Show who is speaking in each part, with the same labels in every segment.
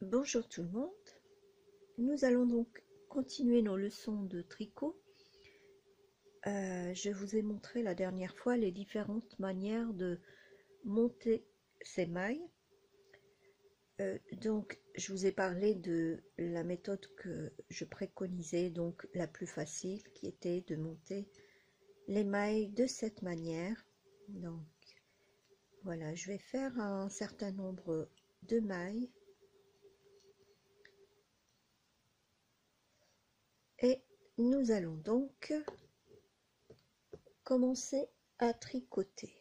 Speaker 1: Bonjour tout le monde, nous allons donc continuer nos leçons de tricot. Je vous ai montré la dernière fois les différentes manières de monter ces mailles. Donc je vous ai parlé de la méthode que je préconisais, donc la plus facile, qui était de monter les mailles de cette manière. Donc voilà, je vais faire un certain nombre de mailles. Et nous allons donc commencer à tricoter.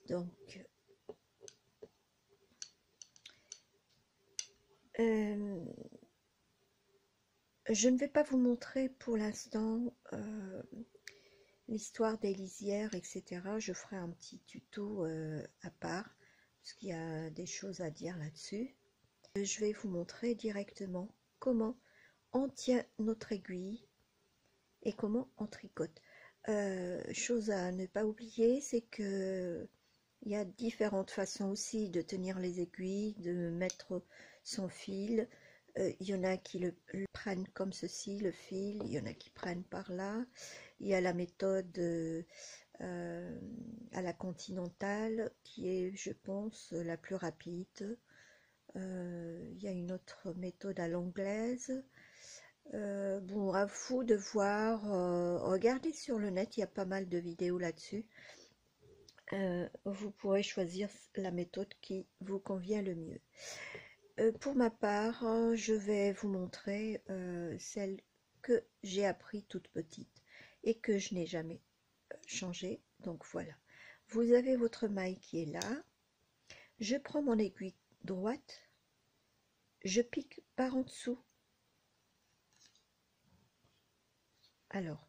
Speaker 1: Donc, je ne vais pas vous montrer pour l'instant l'histoire des lisières, etc. Je ferai un petit tuto à part, parce qu'il y a des choses à dire là-dessus. Je vais vous montrer directement comment on tient notre aiguille et comment on tricote. Chose à ne pas oublier, c'est que il y a différentes façons aussi de tenir les aiguilles, de mettre son fil. Il y en a qui le prennent comme ceci, le fil, il y en a qui prennent par là. Il y a la méthode à la continentale qui est, je pense, la plus rapide. Il y a une autre méthode à l'anglaise. Bon, à vous de voir, regardez sur le net, il y a pas mal de vidéos là-dessus. Vous pourrez choisir la méthode qui vous convient le mieux. Pour ma part, je vais vous montrer celle que j'ai appris toute petite et que je n'ai jamais changée. Donc voilà, vous avez votre maille qui est là. Je prends mon aiguille droite, je pique par en dessous. Alors,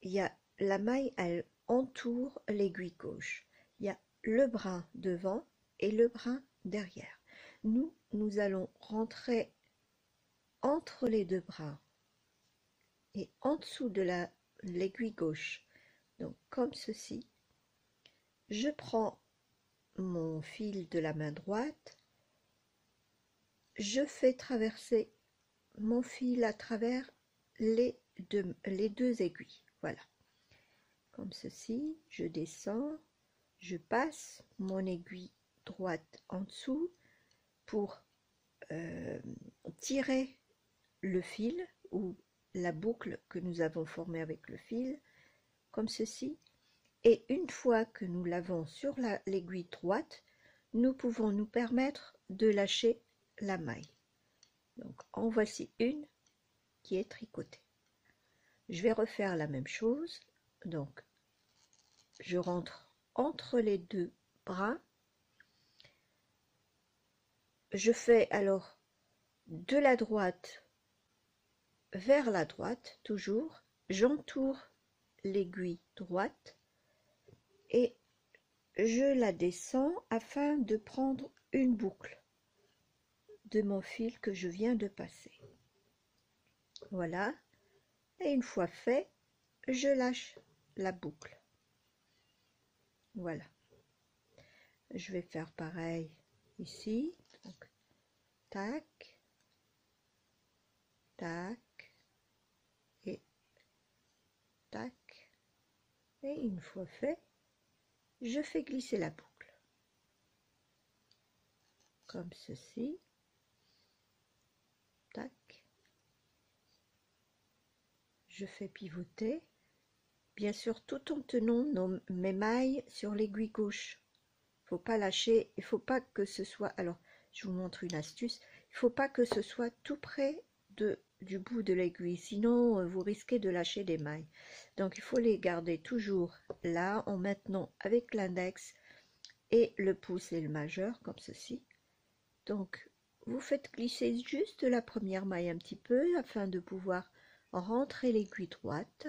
Speaker 1: il y a la maille, elle entoure l'aiguille gauche. Il y a le brin devant et le brin derrière. Nous allons rentrer entre les deux brins et en dessous de l'aiguille gauche. Donc comme ceci. Je prends mon fil de la main droite. Je fais traverser mon fil à travers les deux aiguilles. Voilà. Comme ceci, je descends, je passe mon aiguille droite en dessous pour tirer le fil ou la boucle que nous avons formée avec le fil, comme ceci. Et une fois que nous l'avons sur l'aiguille droite, nous pouvons nous permettre de lâcher la maille. Donc en voici une qui est tricotée. Je vais refaire la même chose. Donc je rentre entre les deux bras. Je fais alors de la droite vers la droite, toujours. J'entoure l'aiguille droite et je la descends afin de prendre une boucle de mon fil que je viens de passer. Voilà. Et une fois fait, je lâche la boucle. Voilà. Je vais faire pareil ici. Donc, tac, tac, et tac. Et une fois fait, je fais glisser la boucle. Comme ceci. Tac. Je fais pivoter. Bien sûr, tout en tenant mes mailles sur l'aiguille gauche. Il ne faut pas lâcher, il ne faut pas que ce soit... Alors, je vous montre une astuce. Il ne faut pas que ce soit tout près du bout de l'aiguille, sinon vous risquez de lâcher des mailles. Donc, il faut les garder toujours là, en maintenant avec l'index et le pouce et le majeur, comme ceci. Donc, vous faites glisser juste la première maille un petit peu, afin de pouvoir rentrer l'aiguille droite.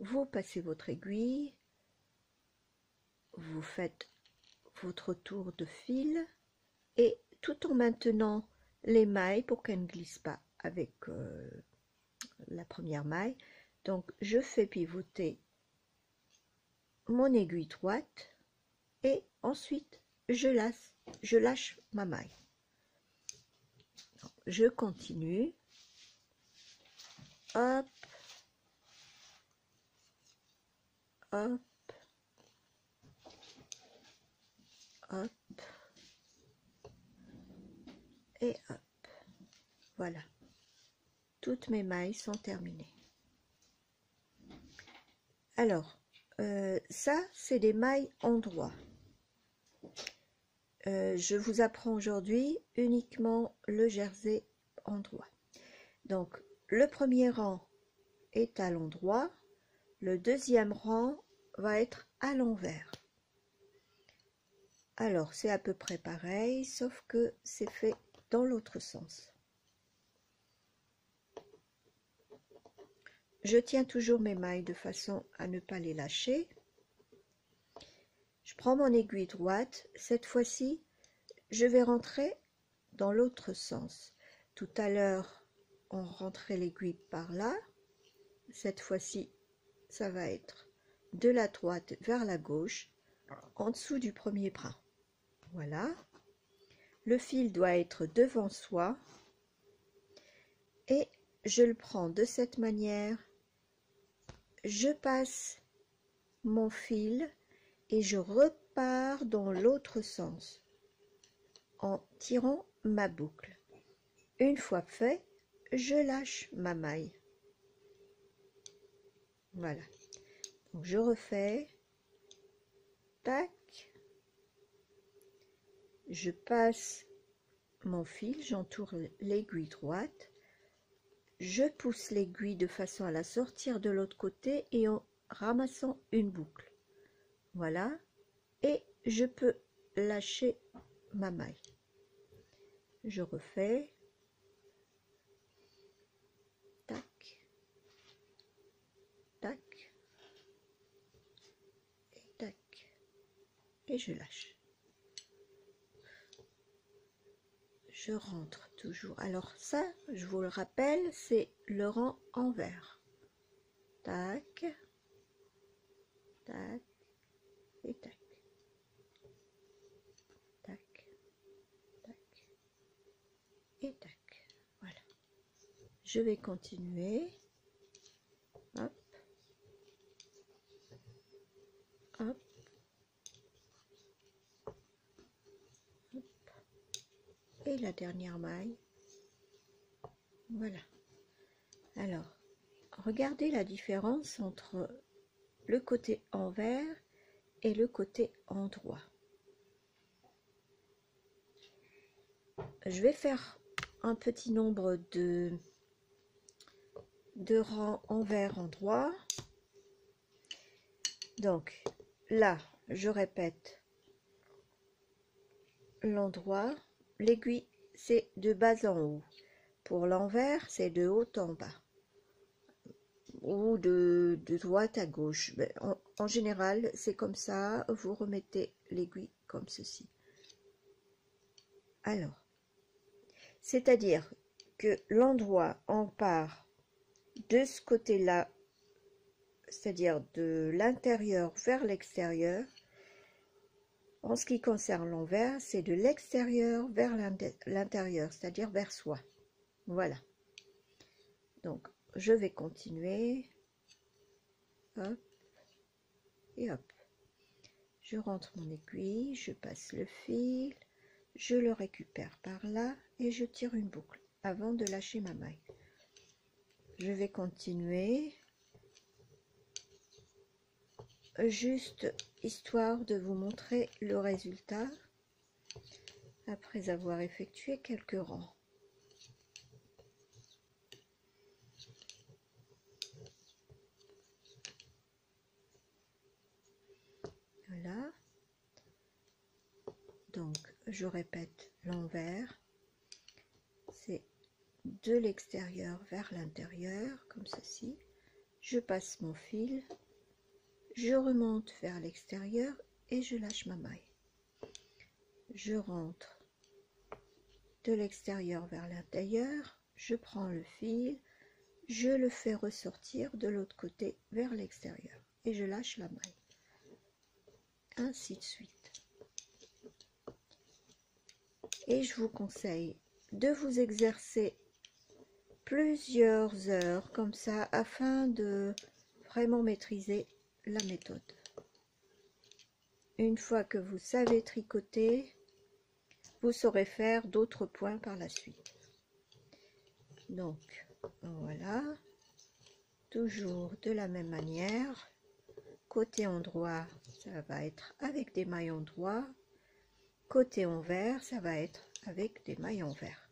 Speaker 1: Vous passez votre aiguille, vous faites votre tour de fil et tout en maintenant les mailles pour qu'elles ne glissent pas avec la première maille. Donc je fais pivoter mon aiguille droite et ensuite je lâche ma maille. Je continue. Hop, hop, hop, et hop. Voilà. Toutes mes mailles sont terminées. Alors, ça, c'est des mailles endroit. Je vous apprends aujourd'hui uniquement le jersey endroit. Donc, le premier rang est à l'endroit, le deuxième rang va être à l'envers. Alors, c'est à peu près pareil, sauf que c'est fait dans l'autre sens. Je tiens toujours mes mailles de façon à ne pas les lâcher. Je prends mon aiguille droite. Cette fois-ci, je vais rentrer dans l'autre sens. Tout à l'heure, on rentrait l'aiguille par là. Cette fois-ci, ça va être de la droite vers la gauche, en dessous du premier brin. Voilà. Le fil doit être devant soi. Et je le prends de cette manière. Je passe mon fil et je repars dans l'autre sens en tirant ma boucle. Une fois fait, je lâche ma maille. Voilà. Donc je refais. Tac. Je passe mon fil, j'entoure l'aiguille droite. Je pousse l'aiguille de façon à la sortir de l'autre côté et en ramassant une boucle. Voilà. Et je peux lâcher ma maille. Je refais. Tac. Tac. Et tac. Et je lâche. Je rentre toujours. Alors ça, je vous le rappelle, c'est le rang envers. Tac. Tac. Et tac. Tac. Tac. Et tac. Voilà. Je vais continuer. Hop. Hop. Hop. Et la dernière maille. Voilà. Alors, regardez la différence entre le côté envers et le côté endroit. Je vais faire un petit nombre de rangs envers endroit. Donc là, je répète l'endroit. L'aiguille, c'est de bas en haut. Pour l'envers, c'est de haut en bas. Ou de droite à gauche. En général, c'est comme ça. Vous remettez l'aiguille comme ceci. Alors, c'est-à-dire que l'endroit en part de ce côté-là, c'est-à-dire de l'intérieur vers l'extérieur. En ce qui concerne l'envers, c'est de l'extérieur vers l'intérieur, c'est-à-dire vers soi. Voilà. Donc, je vais continuer. Hop. Et hop. Je rentre mon aiguille, je passe le fil, je le récupère par là et je tire une boucle avant de lâcher ma maille. Je vais continuer. Juste histoire de vous montrer le résultat après avoir effectué quelques rangs. Voilà. Donc, je répète l'envers. C'est de l'extérieur vers l'intérieur, comme ceci. Je passe mon fil. Je remonte vers l'extérieur et je lâche ma maille. Je rentre de l'extérieur vers l'intérieur. Je prends le fil. Je le fais ressortir de l'autre côté vers l'extérieur. Et je lâche la maille. Ainsi de suite. Et je vous conseille de vous exercer plusieurs heures comme ça afin de vraiment maîtriser la méthode. Une fois que vous savez tricoter, vous saurez faire d'autres points par la suite. Donc voilà, toujours de la même manière. Côté endroit, ça va être avec des mailles endroits. Côté envers, ça va être avec des mailles envers.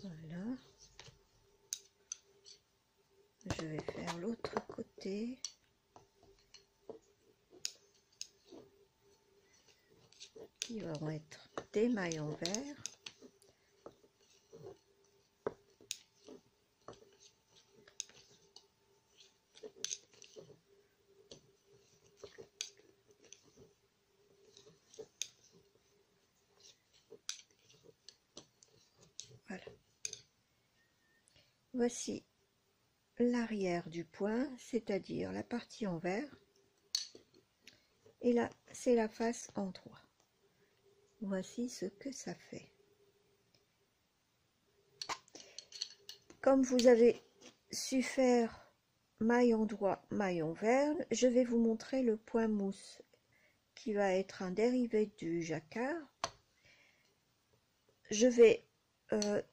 Speaker 1: Voilà. Je vais faire l'autre côté. Qui vont être des mailles envers. Voilà. Voici l'arrière du point, c'est-à-dire la partie envers. Et là, c'est la face endroit. Voici ce que ça fait. Comme vous avez su faire maille endroit, maille envers, je vais vous montrer le point mousse qui va être un dérivé du jacquard. Je vais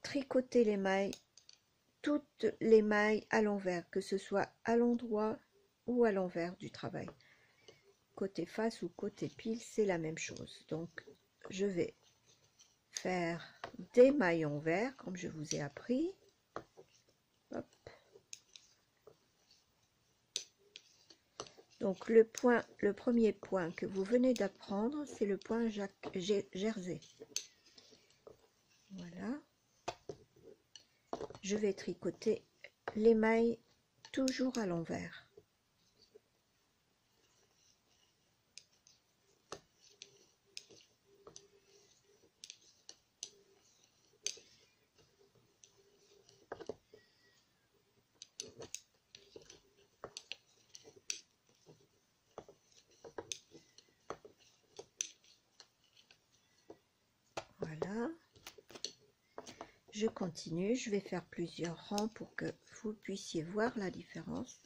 Speaker 1: tricoter les mailles, toutes les mailles à l'envers, que ce soit à l'endroit ou à l'envers du travail. Côté face ou côté pile, c'est la même chose. Donc, je vais faire des mailles envers, comme je vous ai appris. Hop. Donc, le premier point que vous venez d'apprendre, c'est le point jersey. Voilà. Je vais tricoter les mailles toujours à l'envers. Voilà. Je continue, je vais faire plusieurs rangs pour que vous puissiez voir la différence.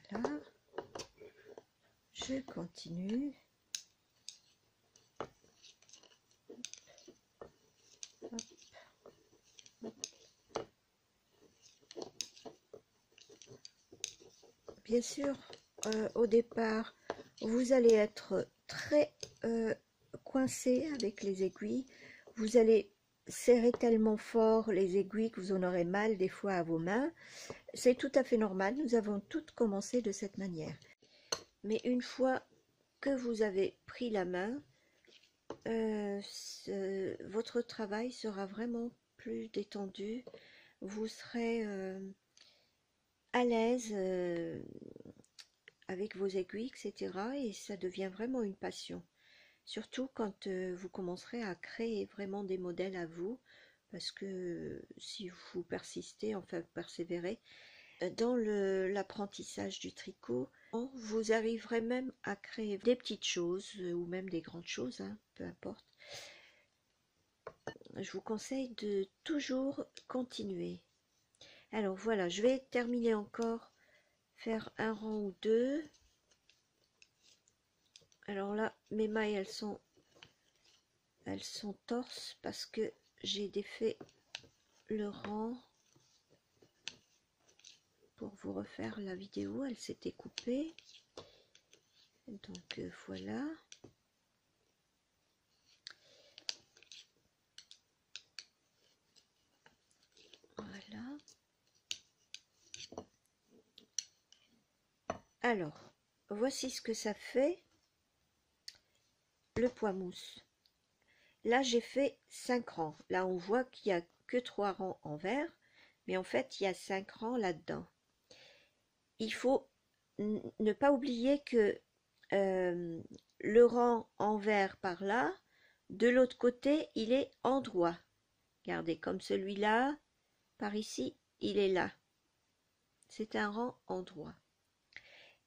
Speaker 1: Voilà. Je continue. Hop. Bien sûr, au départ, vous allez être très coincé avec les aiguilles. Vous allez serrer tellement fort les aiguilles que vous en aurez mal des fois à vos mains. C'est tout à fait normal, nous avons toutes commencé de cette manière. Mais une fois que vous avez pris la main, votre travail sera vraiment plus détendu. Vous serez à l'aise avec vos aiguilles, etc. Et ça devient vraiment une passion. Surtout quand vous commencerez à créer vraiment des modèles à vous, parce que si vous persistez, enfin persévérez, dans l'apprentissage du tricot, vous arriverez même à créer des petites choses ou même des grandes choses, hein, peu importe. Je vous conseille de toujours continuer. Alors voilà, je vais terminer encore, faire un rang ou deux. Alors là, mes mailles, elles sont torses parce que j'ai défait le rang pour vous refaire la vidéo. Elle s'était coupée. Donc voilà. Voilà. Alors, voici ce que ça fait, le point mousse. Là, j'ai fait 5 rangs. Là, on voit qu'il n'y a que 3 rangs en vert, mais en fait, il y a 5 rangs là-dedans. Il faut ne pas oublier que le rang en vert par là, de l'autre côté, il est en droit. Regardez, comme celui-là, par ici, il est là. C'est un rang en droit.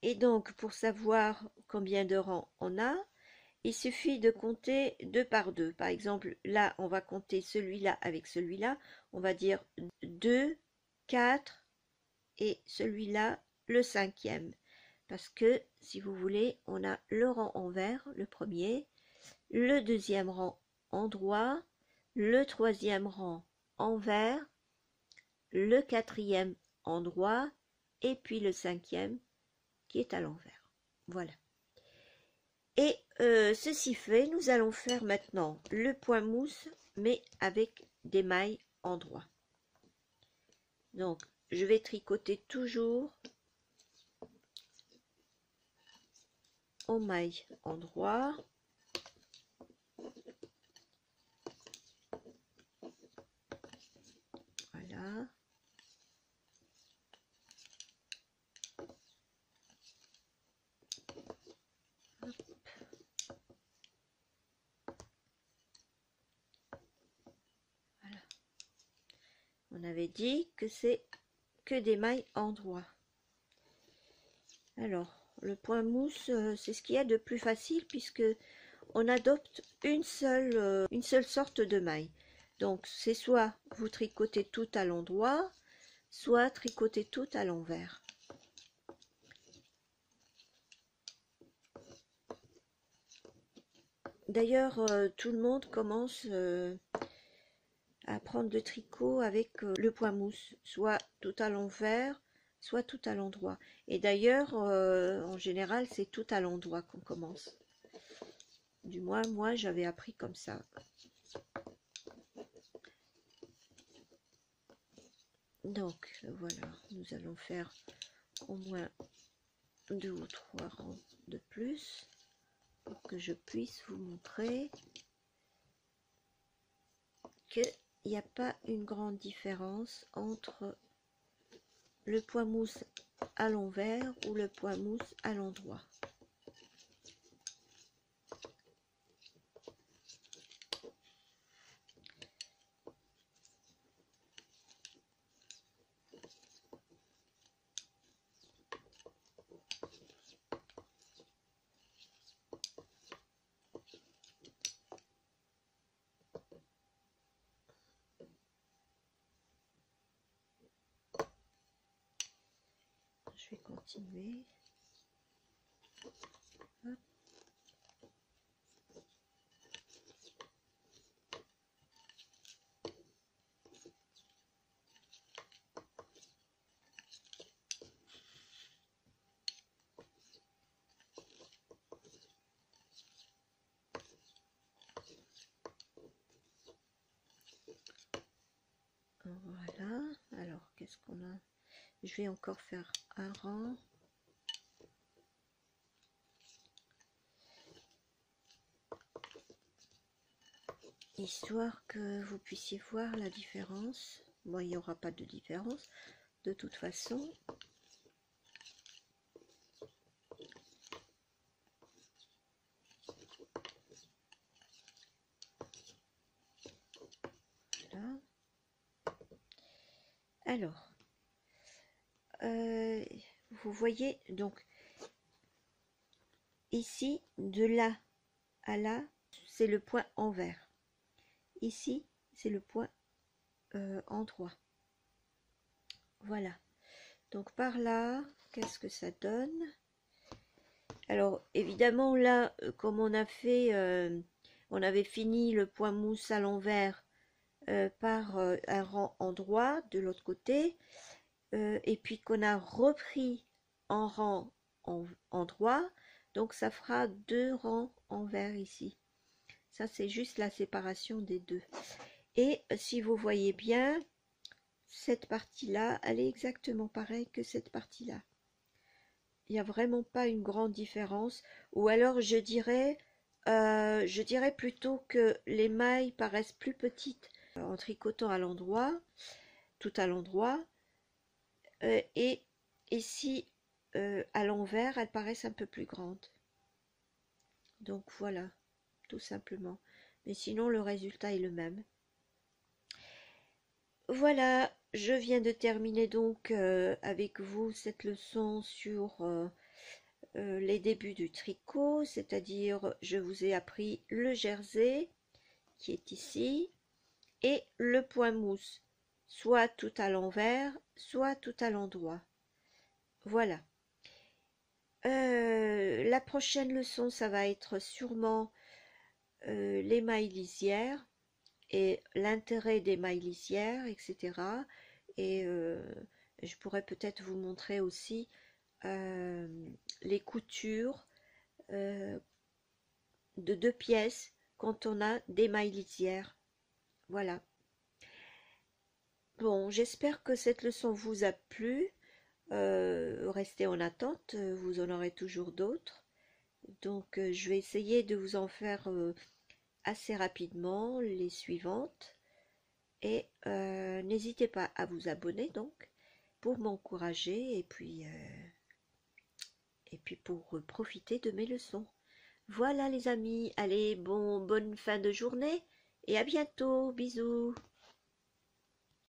Speaker 1: Et donc, pour savoir combien de rangs on a, il suffit de compter 2 par 2. Par exemple, là, on va compter celui-là avec celui-là. On va dire 2, 4 et celui-là, le 5e. Parce que, si vous voulez, on a le rang en vert, le premier, le 2e rang en droit, le 3e rang en vert, le 4e en droit, et puis le 5e qui est à l'envers. Voilà. Et ceci fait, nous allons faire maintenant le point mousse, mais avec des mailles en droit. Donc, je vais tricoter toujours en mailles en droit. Voilà. Voilà. On avait dit que c'est que des mailles en droit. Alors, le point mousse, c'est ce qu'il y a de plus facile puisque on adopte une seule sorte de maille. Donc, c'est soit vous tricotez tout à l'endroit, soit tricoter tout à l'envers. D'ailleurs, tout le monde commence à apprendre le tricot avec le point mousse, soit tout à l'envers, soit tout à l'endroit. Et d'ailleurs, en général, c'est tout à l'endroit qu'on commence. Du moins, moi, j'avais appris comme ça. Donc, voilà, nous allons faire au moins 2 ou 3 rangs de plus pour que je puisse vous montrer qu'il n'y a pas une grande différence entre le point mousse à l'envers ou le point mousse à l'endroit. Je vais continuer. Hop. Voilà, alors qu'est-ce qu'on a? Je vais encore faire un rang. Histoire que vous puissiez voir la différence. Bon, il n'y aura pas de différence de toute façon. Voilà. Alors, vous voyez donc ici, de là à là, c'est le point envers. Ici, c'est le point en droit. Voilà. Donc par là, qu'est-ce que ça donne? Alors évidemment là, comme on a fait, on avait fini le point mousse à l'envers par un rang en droit de l'autre côté, et puis qu'on a repris en rang en droit, donc ça fera 2 rangs en vert ici. Ça c'est juste la séparation des deux. Et si vous voyez bien, cette partie-là, elle est exactement pareille que cette partie-là. Il n'y a vraiment pas une grande différence. Ou alors je dirais, Je dirais plutôt que les mailles paraissent plus petites en tricotant à l'endroit, tout à l'endroit, et ici à l'envers, elles paraissent un peu plus grandes. Donc voilà, tout simplement. Mais sinon, le résultat est le même. Voilà, je viens de terminer donc avec vous cette leçon sur les débuts du tricot, c'est-à-dire je vous ai appris le jersey qui est ici et le point mousse, soit tout à l'envers, soit tout à l'endroit. Voilà. La prochaine leçon, ça va être sûrement les mailles lisières et l'intérêt des mailles lisières, etc. Et je pourrais peut-être vous montrer aussi euh, les coutures de 2 pièces quand on a des mailles lisières. Voilà. Bon, j'espère que cette leçon vous a plu. Restez en attente, vous en aurez toujours d'autres. Donc, je vais essayer de vous en faire assez rapidement les suivantes. Et n'hésitez pas à vous abonner donc pour m'encourager et puis pour profiter de mes leçons. Voilà les amis, allez, bonne fin de journée et à bientôt, bisous.